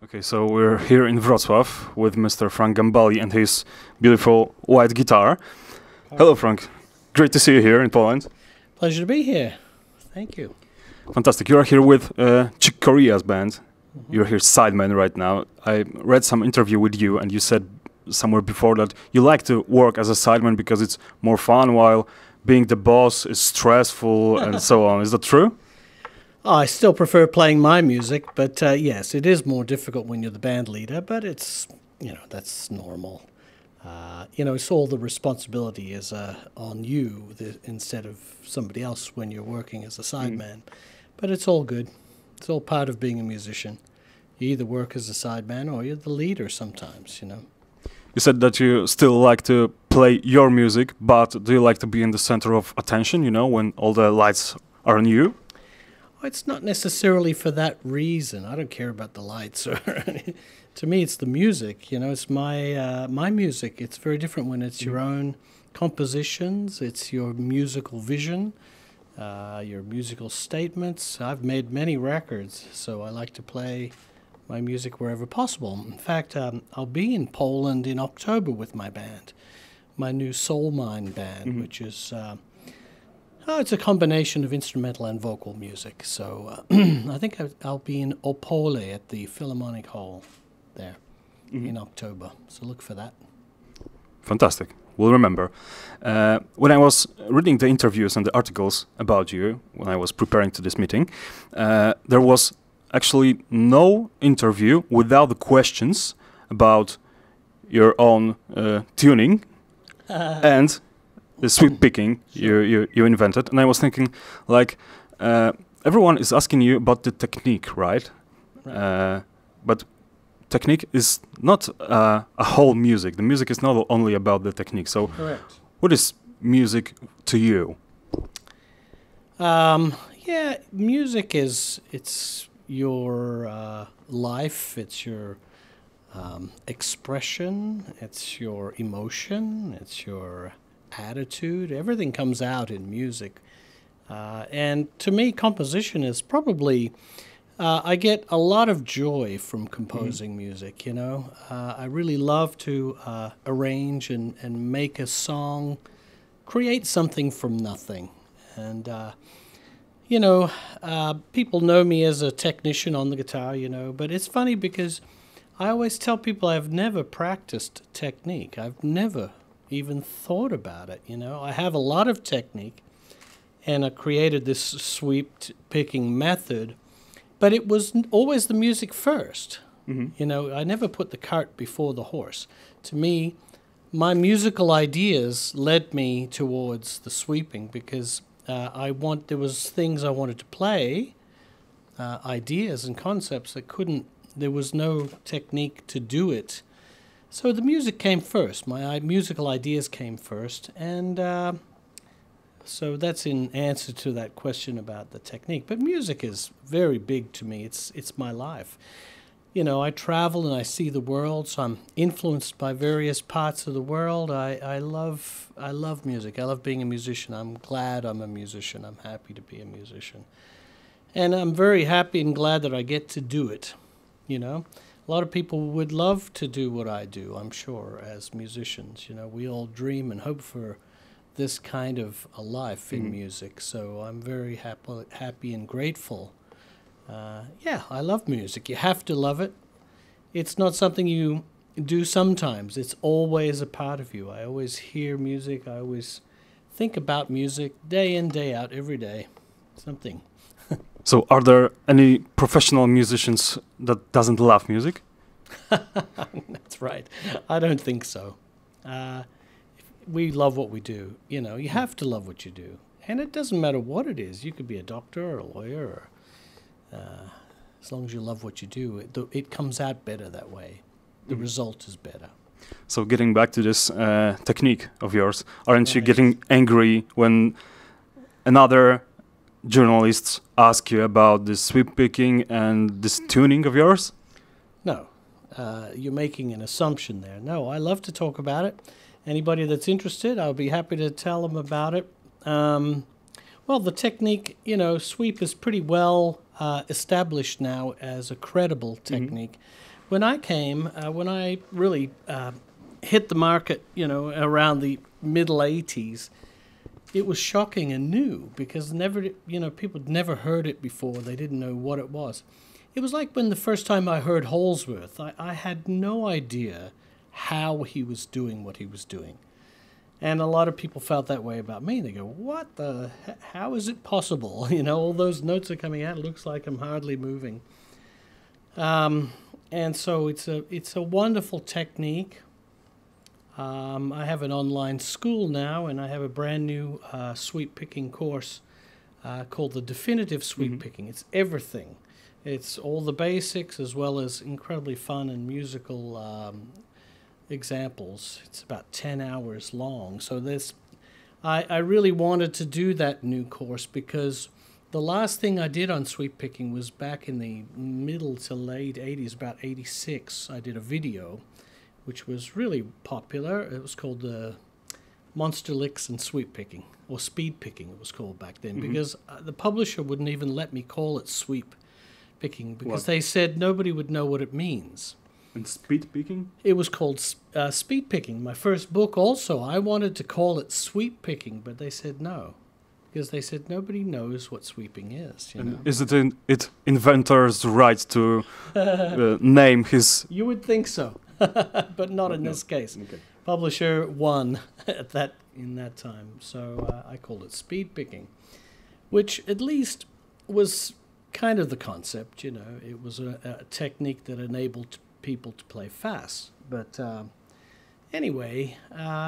Okay, so we're here in Wrocław with Mr. Frank Gambale and his beautiful white guitar. Hello, Frank. Great to see you here in Poland. Pleasure to be here. Thank you. Fantastic. You are here with Chick Corea's band. You're here sideman right now. I read some interview with you and you said somewhere before that you like to work as a sideman because it's more fun, while being the boss is stressful and so on. Is that true? I still prefer playing my music, but yes, it is more difficult when you're the band leader, but it's, that's normal. It's all the responsibility is on you instead of somebody else when you're working as a sideman. But it's all good. It's all part of being a musician. You either work as a sideman or you're the leader sometimes, You said that you still like to play your music, but do you like to be in the center of attention, when all the lights are on you? It's not necessarily for that reason. I don't care about the lights. To me, it's the music. It's my music. It's very different when it's your own compositions. It's your musical vision, your musical statements. I've made many records, so I like to play my music wherever possible. In fact, I'll be in Poland in October with my band, my new Soul Mine band, which is... it's a combination of instrumental and vocal music. So I think I'll be in Opole at the Philharmonic Hall there in October. So look for that. Fantastic. We'll remember. When I was reading the interviews and the articles about you, when I was preparing to this meeting, there was actually no interview without the questions about your own tuning and the sweep picking you invented. And I was thinking, everyone is asking you about the technique, right? But technique is not a whole music. The music is not only about the technique. So correct. What is music to you? Music it's your life, it's your expression, it's your emotion, it's your attitude. Everything comes out in music. And to me, composition is probably, I get a lot of joy from composing music, I really love to arrange and make a song, create something from nothing. And, people know me as a technician on the guitar, but it's funny because I always tell people I've never practiced technique. I've never even thought about it, I have a lot of technique, and I created this sweep picking method, but it was always the music first. I never put the cart before the horse. To me, my musical ideas led me towards the sweeping because there was things I wanted to play, ideas and concepts that there was no technique to do it. So the music came first. My musical ideas came first, and so that's in answer to that question about the technique. But music is very big to me. It's my life. I travel and I see the world, so I'm influenced by various parts of the world. I love music. I love being a musician. I'm glad I'm a musician. I'm happy to be a musician. And I'm very happy and glad that I get to do it, A lot of people would love to do what I do, I'm sure, as musicians. We all dream and hope for this kind of a life in music. So I'm very happy and grateful. I love music. You have to love it. It's not something you do sometimes. It's always a part of you. I always hear music. I always think about music day in, day out, every day. Something. So are there any professional musicians that doesn't love music? That's right. I don't think so. We love what we do. You have to love what you do. And it doesn't matter what it is. You could be a doctor or a lawyer. Or, as long as you love what you do, it comes out better that way. The result is better. So getting back to this technique of yours, aren't you getting angry when another journalists ask you about this sweep picking and this tuning of yours? No, you're making an assumption there. No, I love to talk about it. Anybody that's interested, I'll be happy to tell them about it. Well, the technique, sweep is pretty well established now as a credible technique. when I came, when I really hit the market, around the middle 80s, it was shocking and new because people had never heard it before. They didn't know what it was. It was like when the first time I heard Holdsworth, I had no idea how he was doing what he was doing. And a lot of people felt that way about me. They go, how is it possible? All those notes are coming out. It looks like I'm hardly moving. And so it's a wonderful technique. I have an online school now, and I have a brand new sweep picking course called the Definitive Sweep Picking. It's everything. It's all the basics as well as incredibly fun and musical examples. It's about 10 hours long. So I really wanted to do that new course because the last thing I did on sweep picking was back in the middle to late 80s, about 86. I did a video which was really popular. It was called Monster Licks and Sweep Picking, or Speed Picking it was called back then, because the publisher wouldn't even let me call it sweep picking because they said nobody would know what it means. And speed picking? It was called Speed Picking. My first book also, I wanted to call it Sweep Picking, but they said no. Because they said nobody knows what sweeping is. Is it inventor's right to name his... You would think so, but not in this case. Okay. Publisher won in that time, so I called it Speed Picking, which at least was kind of the concept. It was a technique that enabled people to play fast. But anyway,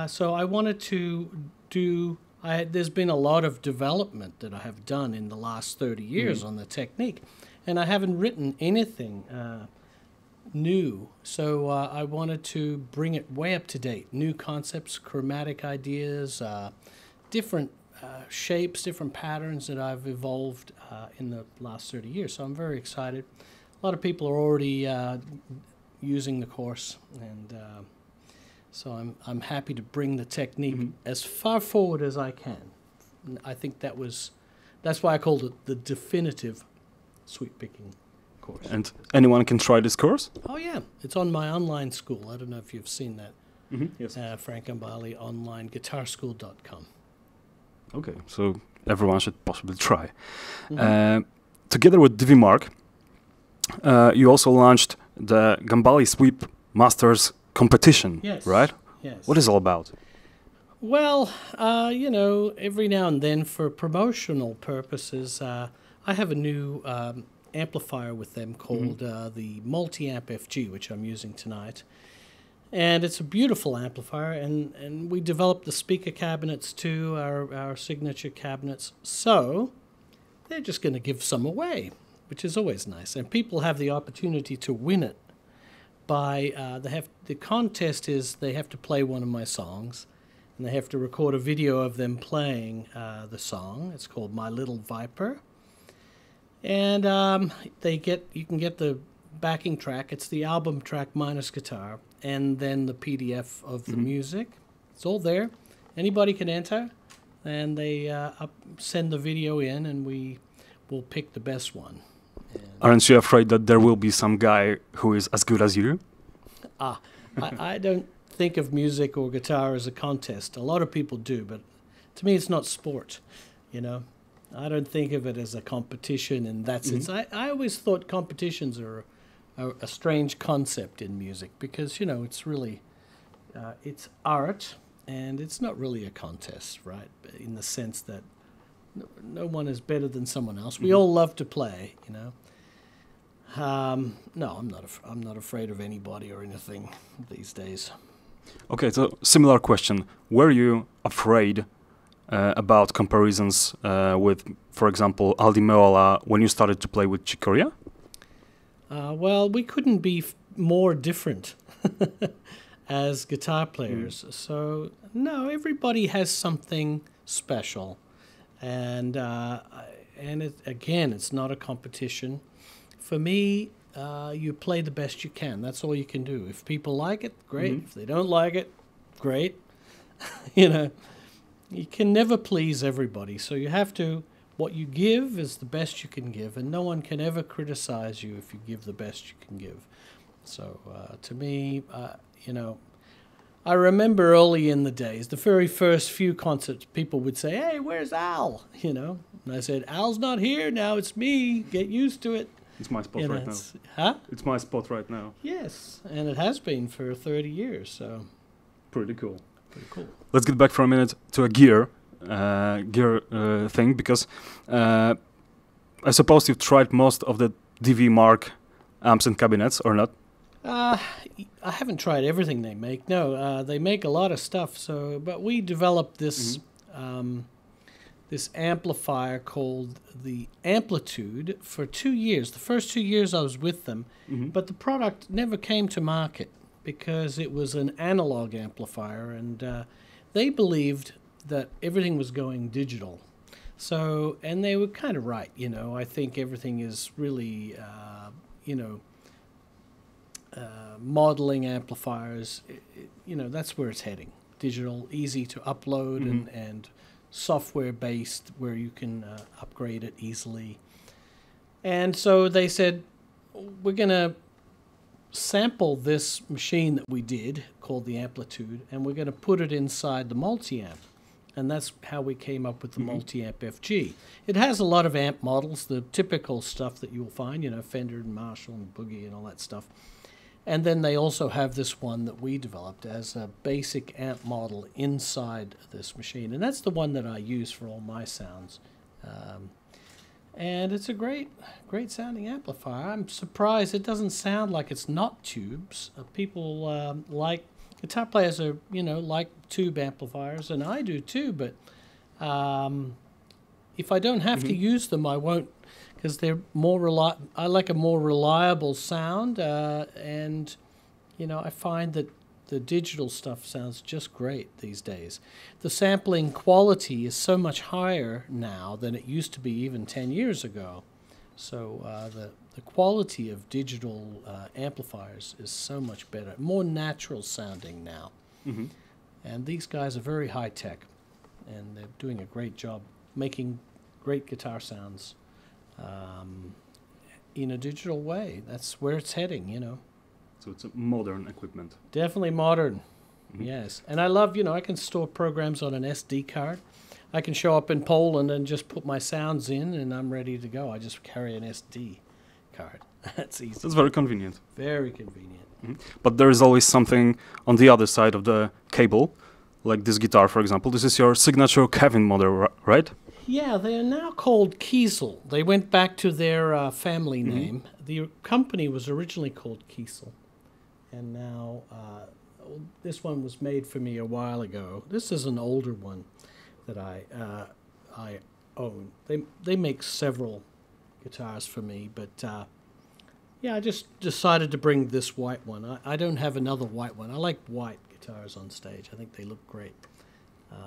so I wanted to do... there's been a lot of development that I have done in the last 30 years on the technique, and I haven't written anything new. So I wanted to bring it way up to date. New concepts, chromatic ideas, different shapes, different patterns that I've evolved in the last 30 years. So I'm very excited. A lot of people are already using the course, and so I'm happy to bring the technique as far forward as I can. I think that's why I called it the Definitive Sweep Picking course. And anyone can try this course? Oh yeah, it's on my online school. I don't know if you've seen that. Yes. Frank Gambale online, guitarschool.com. Okay, so everyone should possibly try. Together with Divi Mark, you also launched the Gambale Sweep Masters competition, right? Yes. What is it all about? Well, every now and then for promotional purposes, I have a new amplifier with them called the Multi-Amp FG, which I'm using tonight. And it's a beautiful amplifier, and we developed the speaker cabinets too, our signature cabinets. So they're just going to give some away, which is always nice. And people have the opportunity to win it by, the contest is they have to play one of my songs, and they have to record a video of them playing the song. It's called My Little Viper. And you can get the backing track. It's the album track minus guitar, and then the PDF of the music. It's all there. Anybody can enter, and they send the video in, and we will pick the best one. Aren't you afraid that there will be some guy who is as good as you? I don't think of music or guitar as a contest. A lot of people do, but to me it's not sport, I don't think of it as a competition in that sense. I always thought competitions are a strange concept in music because, it's really, it's art, and it's not really a contest, right? In the sense that no one is better than someone else. We all love to play, No, I'm not afraid of anybody or anything these days. Okay, so similar question. Were you afraid about comparisons with, for example, Aldi Meola when you started to play with Chick Corea? Well, we couldn't be more different as guitar players. So, no, everybody has something special. And it's not a competition. For me, you play the best you can. That's all you can do. If people like it, great. If they don't like it, great. You can never please everybody. So you have to, what you give is the best you can give, and no one can ever criticize you if you give the best you can give. So to me, you know, I remember early in the days, the very first few concerts, people would say, "Hey, where's Al?" You know, and I said, "Al's not here now. It's me. Get used to it." It's my spot You know, right now. Huh? It's my spot right now. Yes, and it has been for 30 years. So Pretty cool. pretty cool. Let's get back for a minute to a gear thing, because I suppose you've tried most of the DV Mark amps and cabinets, or not? I haven't tried everything they make. No, they make a lot of stuff. So, but we developed this this amplifier called the Amplitude for 2 years. The first 2 years I was with them, but the product never came to market because it was an analog amplifier, and they believed that everything was going digital. So, and they were kind of right. You know, I think everything is really, you know. Modeling amplifiers, you know, that's where it's heading. Digital, easy to upload, and software-based, where you can upgrade it easily. And so they said, we're going to sample this machine that we did, called the Amplitude, and we're going to put it inside the multi-amp. And that's how we came up with the multi-amp FG. It has a lot of amp models, the typical stuff that you'll find, you know, Fender and Marshall and Boogie and all that stuff. And then they also have this one that we developed as a basic amp model inside this machine. And that's the one that I use for all my sounds. And it's a great sounding amplifier. I'm surprised it doesn't sound like it's not tubes. People like, guitar players are, you know, like tube amplifiers, and I do too, but if I don't have to use them, I won't, because they're more I like a more reliable sound, and you know, I find that the digital stuff sounds just great these days. The sampling quality is so much higher now than it used to be even 10 years ago. So the quality of digital amplifiers is so much better, more natural sounding now. And these guys are very high tech, and they're doing a great job making great guitar sounds in a digital way. That's where it's heading, you know. So it's a modern equipment. Definitely modern, yes. And I love, you know, I can store programs on an SD card. I can show up in Poland and just put my sounds in, and I'm ready to go. I just carry an SD card. That's easy. That's very convenient. Very convenient. But there is always something on the other side of the cable, like this guitar, for example. This is your signature Kevin model, right? Yeah, they are now called Kiesel. They went back to their family name. The company was originally called Kiesel, and now this one was made for me a while ago. This is an older one that I own. They make several guitars for me, but yeah, I just decided to bring this white one. I don't have another white one. I like white guitars on stage. I think they look great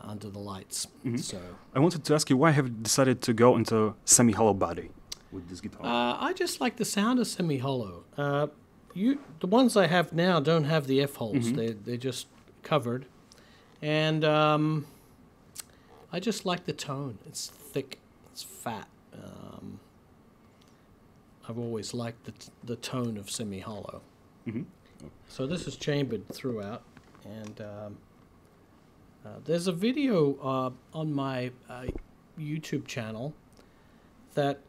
under the lights. So I wanted to ask you, why have you decided to go into semi-hollow body with this guitar? I just like the sound of semi-hollow. The ones I have now don't have the F-holes. They're just covered. And I just like the tone. It's thick. It's fat. I've always liked the tone of semi-hollow. So this is chambered throughout. And there's a video on my YouTube channel that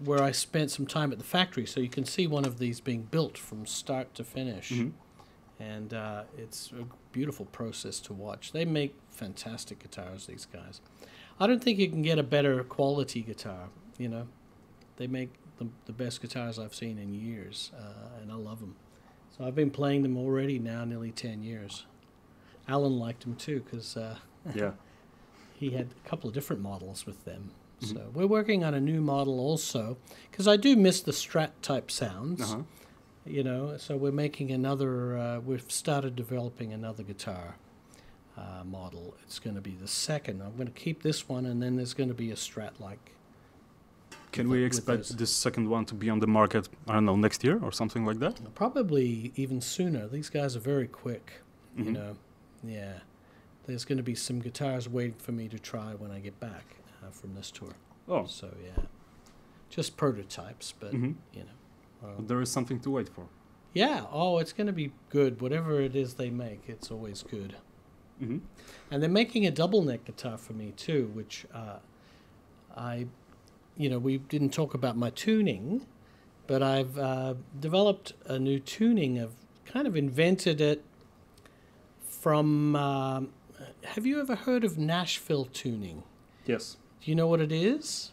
where I spent some time at the factory, so you can see one of these being built from start to finish. And it's a beautiful process to watch. They make fantastic guitars, these guys. I don't think you can get a better quality guitar, you know. They make the best guitars I've seen in years, and I love them. So I've been playing them already now nearly 10 years. Allan liked them too, because Yeah. he had a couple of different models with them. So we're working on a new model also, because I do miss the Strat type sounds. You know, so we're making another, we've started developing another guitar model. It's going to be the second. I'm going to keep this one, and then there's going to be a Strat-like. Can we expect this second one to be on the market, I don't know, next year or something like that? Probably even sooner. These guys are very quick, you know. Yeah. There's going to be some guitars waiting for me to try when I get back from this tour. Oh. So, yeah. Just prototypes, but, you know. But there is something to wait for. Yeah. Oh, it's going to be good. Whatever it is they make, it's always good. Mm-hmm. And they're making a double neck guitar for me too, which we didn't talk about my tuning, but I've developed a new tuning. I've kind of invented it from. Have you ever heard of Nashville tuning? Yes. Do you know what it is?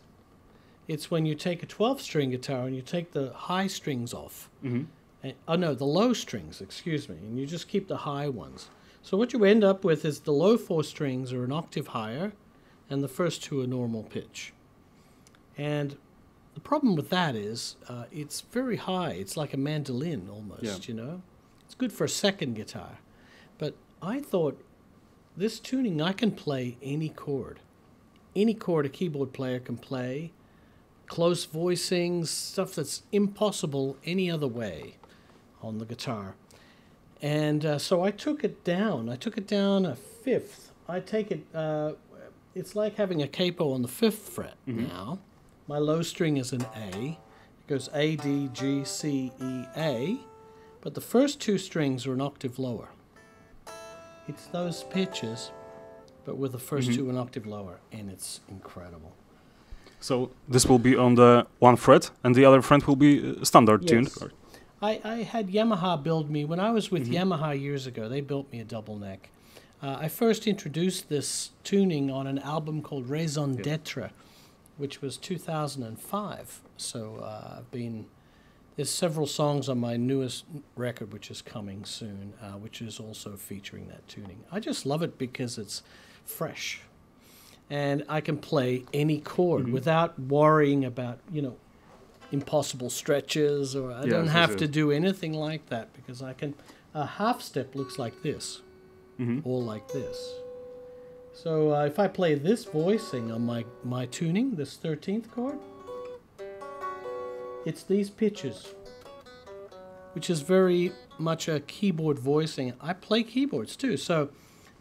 It's when you take a 12-string guitar and you take the high strings off. Mm-hmm. The low strings, excuse me, and you just keep the high ones. So what you end up with is the low 4 strings are an octave higher, and the first 2 are normal pitch. And the problem with that is it's very high. It's like a mandolin almost, It's good for a second guitar. But I thought, this tuning, I can play any chord. Any chord a keyboard player can play. Close voicings, stuff that's impossible any other way on the guitar. And so I took it down. I took it down a fifth. I take it, it's like having a capo on the 5th fret now. My low string is an A. It goes A, D, G, C, E, A. But the first 2 strings are an octave lower. It's those pitches, but with the first 2 an octave lower, and it's incredible. So this will be on the 1 fret, and the other fret will be standard tuned? I had Yamaha build me, when I was with Yamaha years ago, they built me a double neck. I first introduced this tuning on an album called Raison d'Etre, which was 2005. So there's several songs on my newest record, which is coming soon, which is also featuring that tuning. I just love it because it's fresh. And I can play any chord without worrying about, impossible stretches, or I don't have to do anything like that, because I can. A half step looks like this, or like this. So if I play this voicing on my tuning, this 13th chord, it's these pitches, which is very much a keyboard voicing. I play keyboards too, so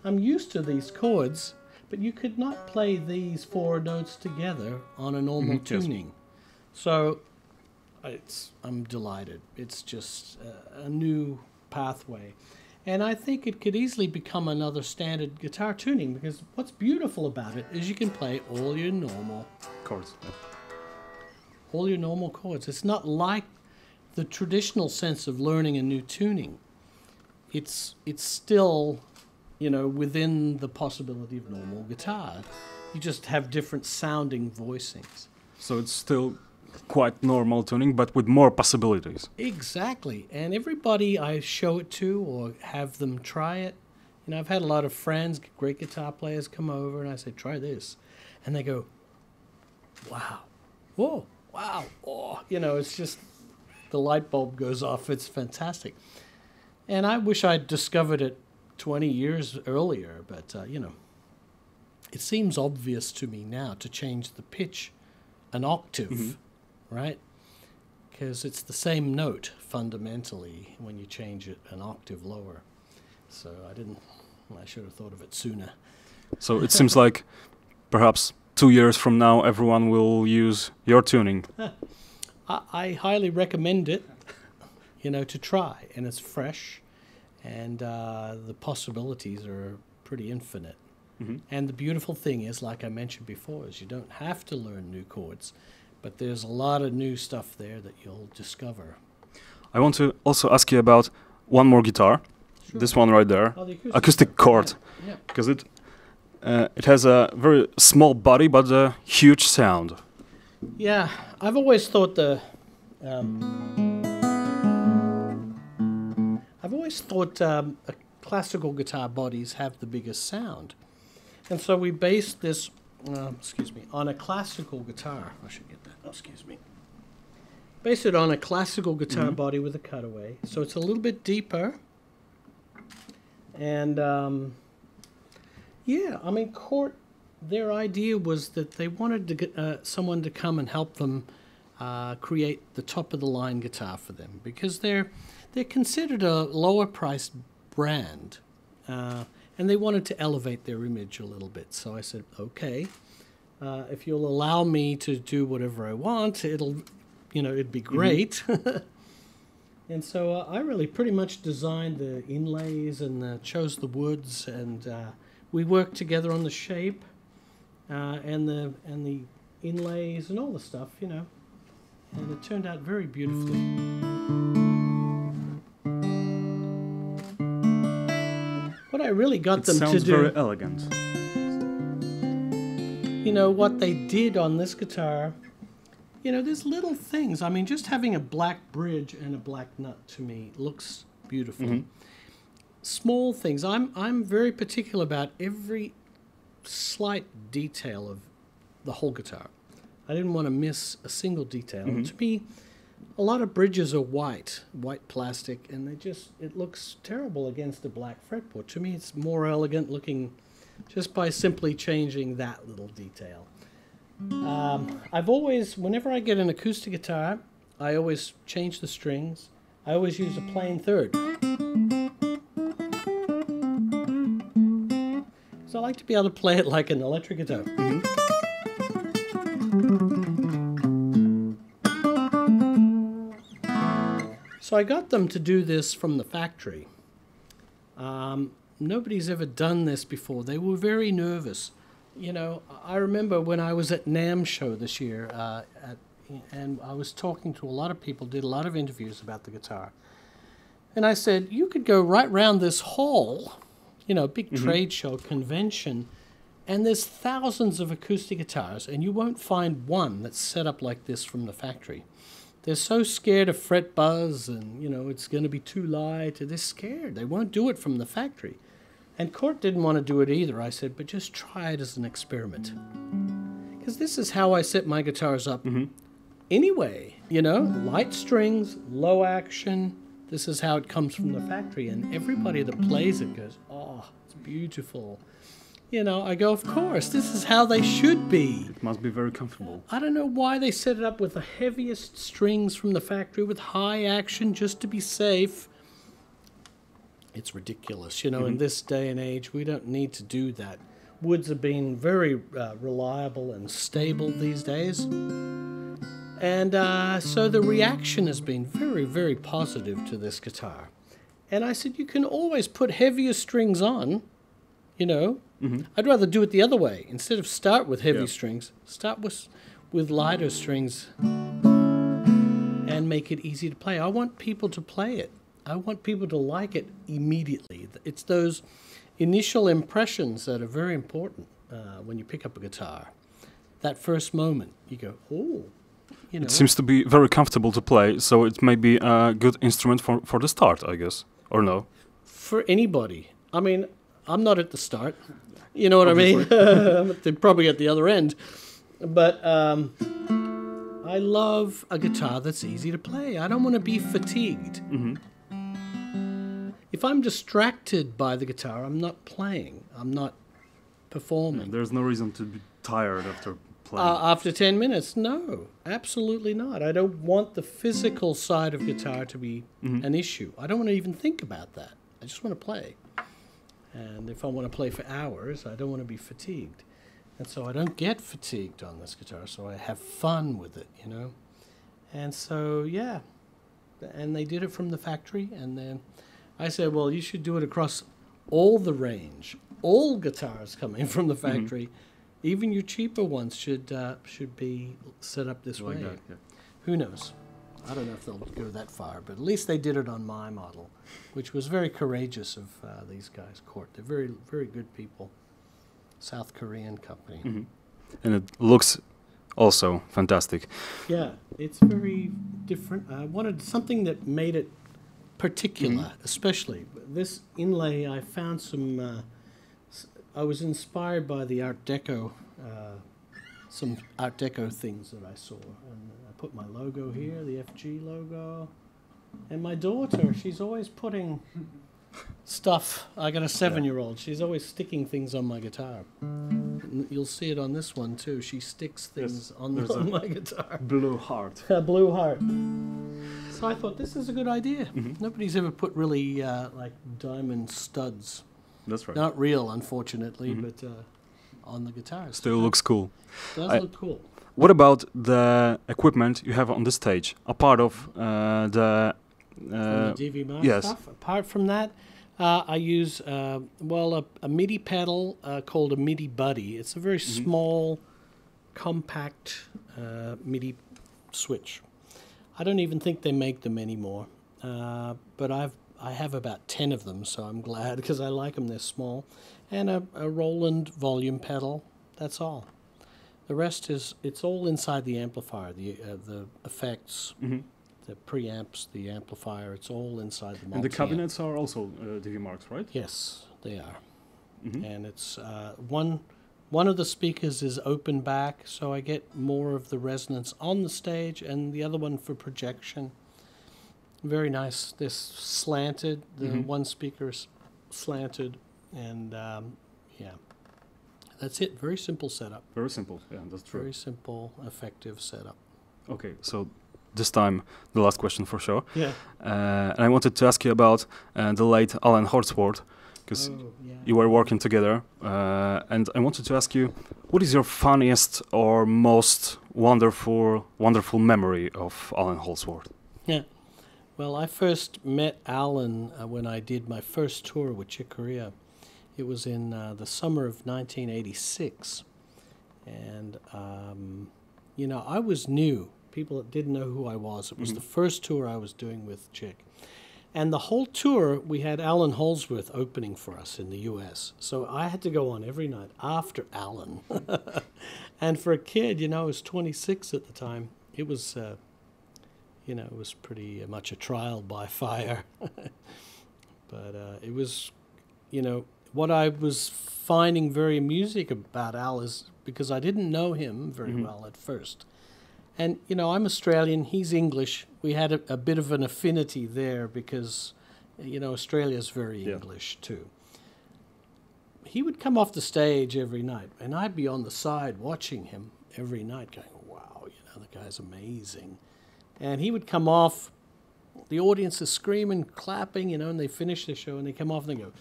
I'm used to these chords. But you could not play these 4 notes together on a normal tuning. So I'm delighted. It's just a new pathway. And I think it could easily become another standard guitar tuning, because what's beautiful about it is you can play all your normal chords. All your normal chords. It's not like the traditional sense of learning a new tuning. It's still, within the possibility of normal guitar. You just have different sounding voicings. So it's still quite normal tuning, but with more possibilities. Exactly. And everybody I show it to or have them try it, I've had a lot of friends, great guitar players, come over, and I say, try this. And they go, wow. Whoa, wow. Oh, it's just, the light bulb goes off. It's fantastic. And I wish I'd discovered it 20 years earlier, but, it seems obvious to me now to change the pitch an octave, right? Because it's the same note, fundamentally, when you change it an octave lower. So I should have thought of it sooner. So it seems like perhaps 2 years from now, everyone will use your tuning. I highly recommend it, to try, and it's fresh. And the possibilities are pretty infinite. And the beautiful thing is, like I mentioned before, is you don't have to learn new chords, but there's a lot of new stuff there that you'll discover. I want to also ask you about one more guitar. Sure. This one right there, the acoustic chord, because it has a very small body but a huge sound. Yeah, I've always thought classical guitar bodies have the biggest sound. And so we based this, on a classical guitar. I should get that, Base it on a classical guitar body with a cutaway. So it's a little bit deeper. And, Cort, their idea was that they wanted to get, someone to come and help them create the top-of-the-line guitar for them, because they're considered a lower-priced brand, and they wanted to elevate their image a little bit. So I said, okay, if you'll allow me to do whatever I want, it'd be great. And so I really pretty much designed the inlays and chose the woods, and we worked together on the shape and the inlays and all the stuff, you know. And it turned out very beautifully. What I really got them to do... It sounds very elegant. You know, what they did on this guitar, you know, there's little things. I mean, just having a black bridge and a black nut, to me, looks beautiful. Mm-hmm. Small things. I'm very particular about every slight detail of the whole guitar. I didn't want to miss a single detail. Mm-hmm. To me, a lot of bridges are white plastic, and it looks terrible against a black fretboard. To me, it's more elegant looking just by simply changing that little detail. I've always, whenever I get an acoustic guitar, I always change the strings. I always use a plain third. So I like to be able to play it like an electric guitar. Mm-hmm. So I got them to do this from the factory. Nobody's ever done this before. They were very nervous. You know, I remember when I was at NAMM show this year, and I was talking to a lot of people, did a lot of interviews about the guitar. And I said, you could go right round this hall, you know, big trade show, convention, and there's thousands of acoustic guitars, and you won't find one that's set up like this from the factory. They're so scared of fret buzz and, you know, it's going to be too light. They're scared. They won't do it from the factory. And Kurt didn't want to do it either. I said, but just try it as an experiment. Because this is how I set my guitars up anyway. You know, light strings, low action. This is how it comes from the factory. And everybody that plays it goes, oh, it's beautiful. You know, I go, of course, this is how they should be. It must be very comfortable. I don't know why they set it up with the heaviest strings from the factory with high action just to be safe. It's ridiculous. You know, in this day and age, we don't need to do that. Woods have been very reliable and stable these days. And so the reaction has been very, very positive to this guitar. And I said, you can always put heavier strings on, you know. I'd rather do it the other way. Instead of start with heavy strings, start with lighter strings and make it easy to play. I want people to play it. I want people to like it immediately. It's those initial impressions that are very important when you pick up a guitar. That first moment, you go, oh, you know. It seems to be very comfortable to play, so it may be a good instrument for the start, I guess, or no? For anybody. I mean, I'm not at the start. You know what Obviously. I mean? They're probably at the other end. But I love a guitar that's easy to play. I don't want to be fatigued. If I'm distracted by the guitar, I'm not playing. I'm not performing. There's no reason to be tired after playing. After 10 minutes, no. Absolutely not. I don't want the physical side of guitar to be an issue. I don't want to even think about that. I just want to play. And if I want to play for hours, I don't want to be fatigued. And so I don't get fatigued on this guitar, so I have fun with it, you know. And so, yeah. And they did it from the factory, and then I said, well, you should do it across all the range. All guitars coming from the factory, even your cheaper ones should be set up this way. That, yeah. Who knows? I don't know if they'll go that far, but at least they did it on my model, which was very courageous of these guys, Court. They're very, very good people. South Korean company. And it looks also fantastic. Yeah, it's very different. I wanted something that made it particular, especially. This inlay, I found some... I was inspired by the Art Deco, some Art Deco things that I saw. And I put my logo here, the FG logo. And my daughter, she's always putting stuff. I got a 7-year-old. She's always sticking things on my guitar. And you'll see it on this one, too. She sticks things on my guitar. Blue heart. A blue heart. So I thought, this is a good idea. Nobody's ever put really, like, diamond studs. That's right. Not real, unfortunately, but on the guitar. Still looks cool. Does look cool. What about the equipment you have on the stage? A part of the the DV yes. stuff. Apart from that, I use a MIDI pedal called a MIDI Buddy. It's a very small, compact MIDI switch. I don't even think they make them anymore, but I have about 10 of them, so I'm glad because I like them. They're small, and a Roland volume pedal. That's all. The rest it's all inside the amplifier. The effects, the preamps, the amplifier. It's all inside the multi-amp. And the cabinets are also DV marks, right? Yes, they are. And it's one of the speakers is open back, so I get more of the resonance on the stage, and the other one for projection. Very nice. This slanted. The one speaker is slanted, and yeah, that's it. Very simple setup. Very simple. Yeah, that's true. Very simple, effective setup. Okay, so this time the last question for sure. Yeah. And I wanted to ask you about the late Allan Holdsworth, because you were working together, and I wanted to ask you, what is your funniest or most wonderful memory of Allan Holdsworth? Yeah. Well, I first met Allan when I did my first tour with Chick Corea. It was in the summer of 1986. And, you know, I was new. People didn't know who I was. It was the first tour I was doing with Chick. And the whole tour, we had Allan Holdsworth opening for us in the U.S. So I had to go on every night after Allan. And for a kid, you know, I was 26 at the time. It was... you know, it was pretty much a trial by fire. But it was, you know, what I was finding very amusing about Al is because I didn't know him very well at first. And, you know, I'm Australian, he's English. We had a bit of an affinity there because, you know, Australia's very English too. He would come off the stage every night, and I'd be on the side watching him every night going, wow, you know, the guy's amazing. And he would come off, the audience is screaming, clapping, you know, and they finish the show and they come off and they go,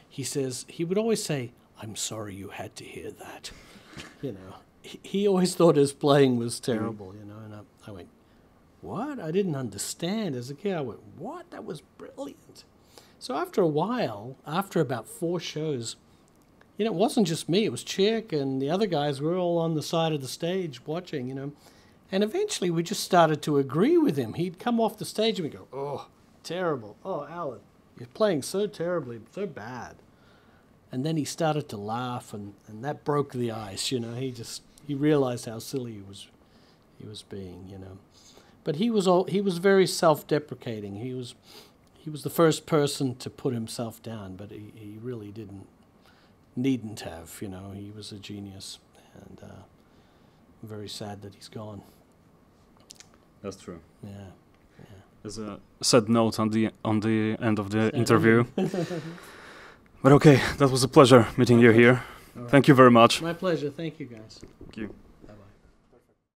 he would always say, I'm sorry you had to hear that. You know, he always thought his playing was terrible, you know, and I went, what? I didn't understand. As a kid, I went, what? That was brilliant. So after a while, after about 4 shows, you know, it wasn't just me, it was Chick and the other guys were all on the side of the stage watching, you know. And eventually we just started to agree with him. He'd come off the stage and we'd go, oh, terrible. Oh, Allan, you're playing so terribly, so bad. And then he started to laugh and that broke the ice, you know. He realized how silly he was being, you know. But he was very self-deprecating. He was the first person to put himself down, but he really needn't have, you know. He was a genius, and I'm very sad that he's gone. That's true. Yeah. There's a sad note on the end of the interview. But okay, that was a pleasure meeting you here. Right. Thank you very much. My pleasure. Thank you, guys. Thank you.